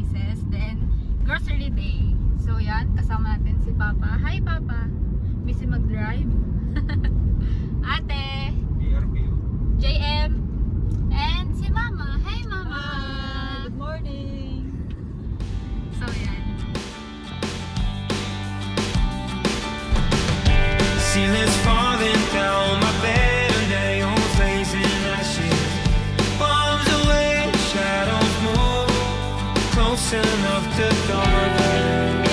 braces. Then, grocery day. So yan, kasama natin si Papa. Hi Papa! Busy mag-drive. Ate! JM! And si Mama. Hi Mama! Good morning! So yan. Ceiling's falling down my bed and they all facing ashes. Bombs away, shadows move close enough to darken.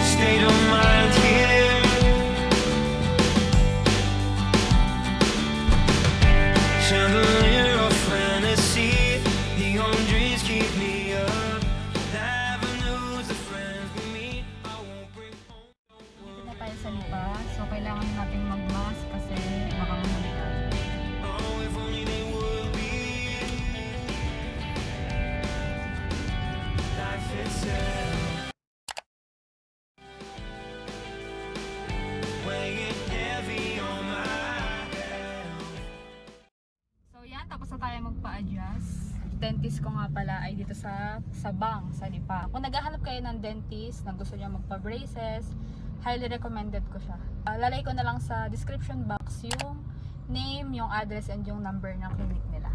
State of mind here. Chandelier of fantasy. Neon dreams keep me up. The avenues of friends we meet. I won't bring home. Dito na tayo sa Lipa. So kailangan natin mag-mask kasi baka mamulikan. Oh, if only they would be life itself. Weighing heavy on my head. So yan, tapos na tayo magpa-adjust. Dentist ko nga pala ay dito sa Sabang, sa Lipa. Kung naghahanap kayo ng dentist na gusto niya magpa-braces, highly recommended ko siya. Lalagay ko na lang sa description box yung name, yung address, and yung number ng clinic nila.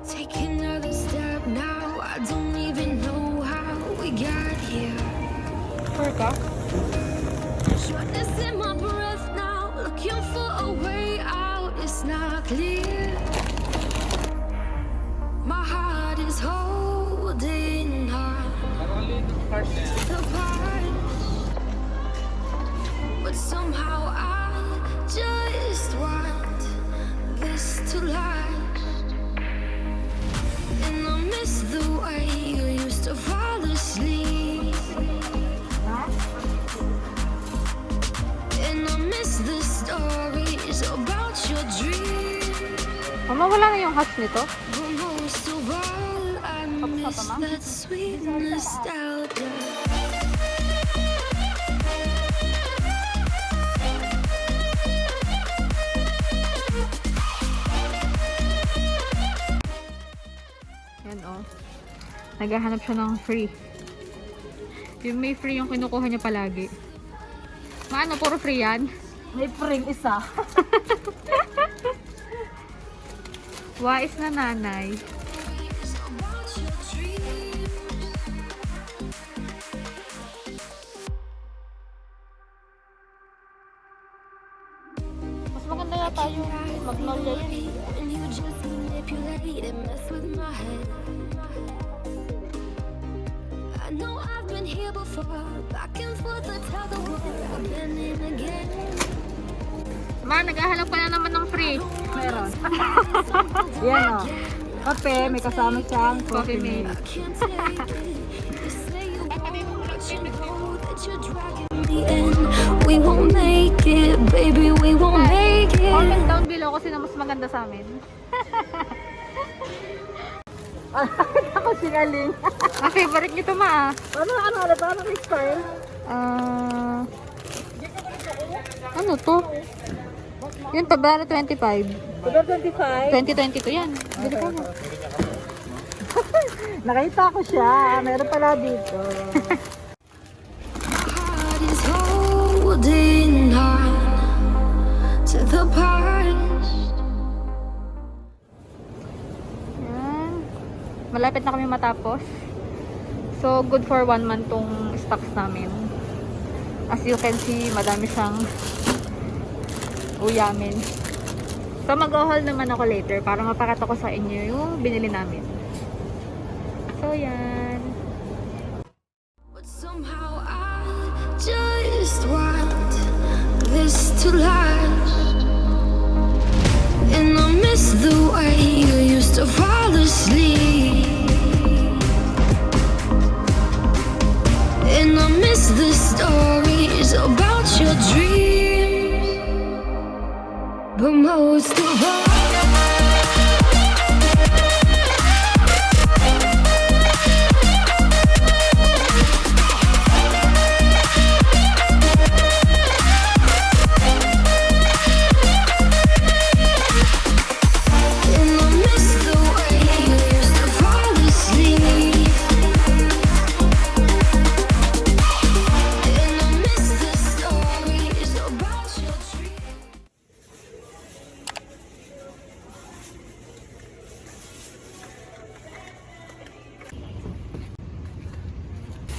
Take another step now. I don't even know how we got here. Sure ka? Shortness in my breath now. Looking for a way out. It's not clear. My heart is holding on to the past, but somehow I just want this to last. And I miss the way you used to fall asleep. And I miss the stories about your dreams. Mama, wala na yung hatch nito? But most of all, I miss that sweet nostalgia. Yan o. Naghahanap siya ng free. Yung may free yung kinukuha niya palagi. Maano, puro free yan? May pring isa. Wais na nanay. About your dreams. Mas maganda yata yung magnolia yun. And you just manipulate and mess with my head. I know I've been here before, back and forth, I tell the world again and again. Ma, naghahanap ka na naman ng free. Meron. Yan o. Kape, may kasama siyang Coffee mate. I can't take it. You say you won't, but you know that you're dragging me in. We won't make it, baby, we won't make Comment it. down below kung sino mas maganda sa amin. Ako singaling. Ah, favorite nito ma. Paano may style? Ano to? Yung February 25. Super 25. 2022 yan. Bili ka mo. Nakita ko siya. Meron pala dito. Heart is holding on to the past. Yan. Malapit na kami matapos. So, good for 1 month tong stocks namin. As you can see, madami siyang uyamin. So, mag-haul naman ako later para mapakita ko sa inyo yung binili namin. So, yan. But somehow I just want this to last. And I miss the way you used to fall asleep. And I miss the stories about your dreams. But most of all,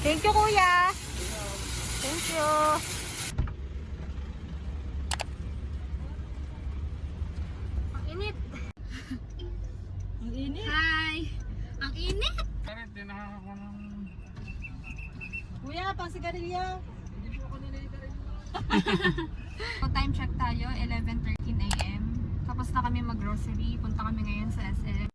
Thank you, kuya. Thank you. Ang init. Ang init. Hi! Ang init! Kuya, pang sigarilyo. So, time check tayo, 11:13 AM. Tapos na kami mag-grocery. Punta kami ngayon sa SM.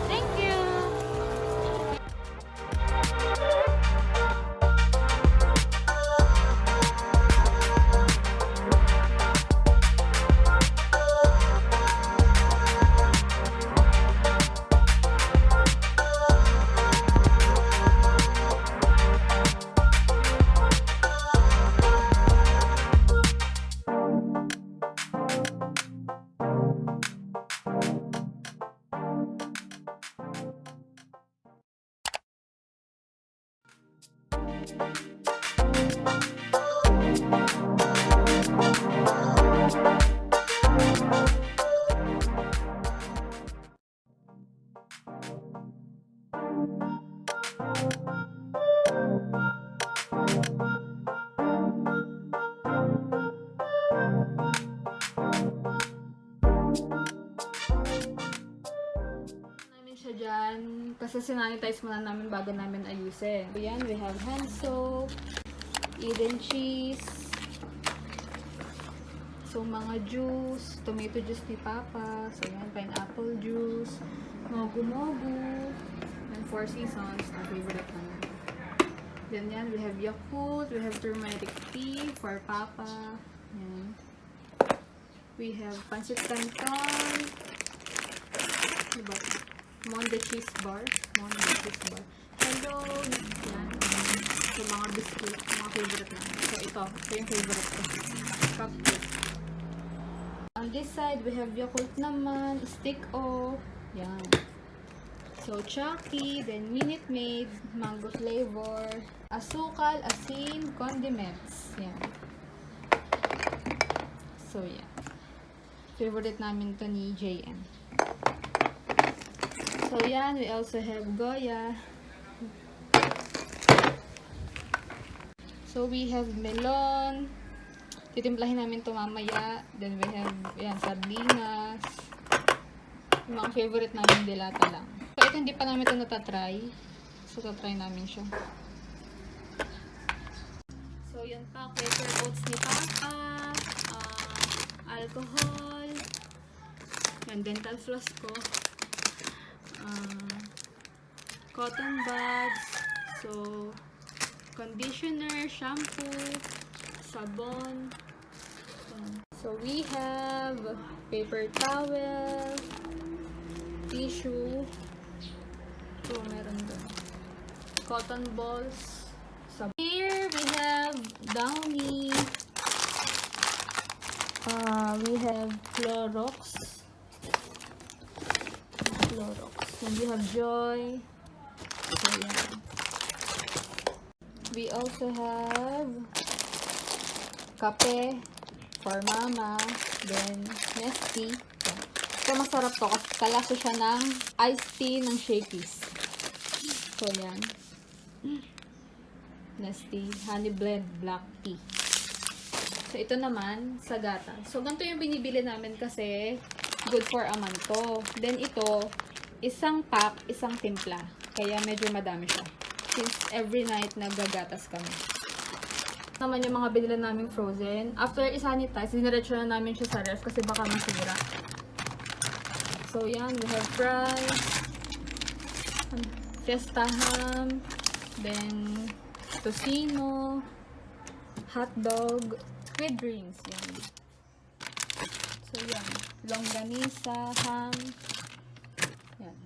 Thank you! Siya dyan, kasi sinanitize muna namin bago namin ayusin. So yan, we have hand soap, Eden cheese, so mga juice, tomato juice ni Papa, so yan, pineapple juice, mogu-mogu, and Four Seasons, na favorite namin. Then yan, we have Yakult, we have turmeric tea for Papa, yan. We have pancit canton, diba? Monde cheese bar. Hello! Yan. So, mga biscuit. Mga favorite namin. So, ito yung favorite ko. Cupcake. On this side, we have Yakult naman. Stick O. Yan. So, Chucky. Then, Minute Maid. Mango flavor. Asukal, asin, condiments. Yan. So, yan. Favorite namin to ni JM. So yan, we also have Goya. So we have melon. Titimplahin namin ito mamaya. Then we have, yan, sardinas. Yung mga favorite namin dilata lang. So ito hindi pa namin ito natatry. So tatry namin siya. So yan pa, paper oats ni Papa. Alcohol. Yan, dental floss ko. Cotton buds, so conditioner, shampoo, sabon. So we have paper towel, tissue, so meron doon, cotton balls, sabon. Here we have Downy, we have Clorox, then we have Joy. So, yeah. We also have kape for mama, then Nestea. So, masarap to kasi kalasa siya ng iced tea ng Shakey's. So, yan. Nestea honey blend black tea. So, ito naman sa gata. So, ganito yung binibili namin kasi good for a month to. Then, ito, isang pack, isang timpla. Kaya medyo madami siya. since every night naggagatas kami. Naman yung mga binila naming frozen. After isanitize, diniretso na namin siya sa ref kasi baka masira. So yan, we have fries, fiesta ham, then tocino, hot dog, with drinks. Yan. So yan, longganisa, ham. Yan.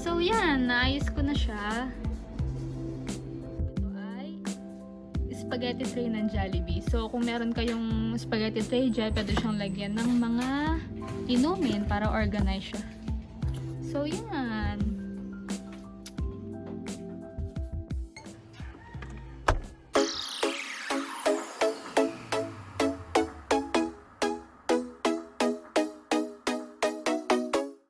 So yan, naayos ko na siya. Ito ay spaghetti tray ng Jollibee. So kung meron kayong spaghetti tray dyan, pwede siyang lagyan ng mga inumin para organize siya. So yan.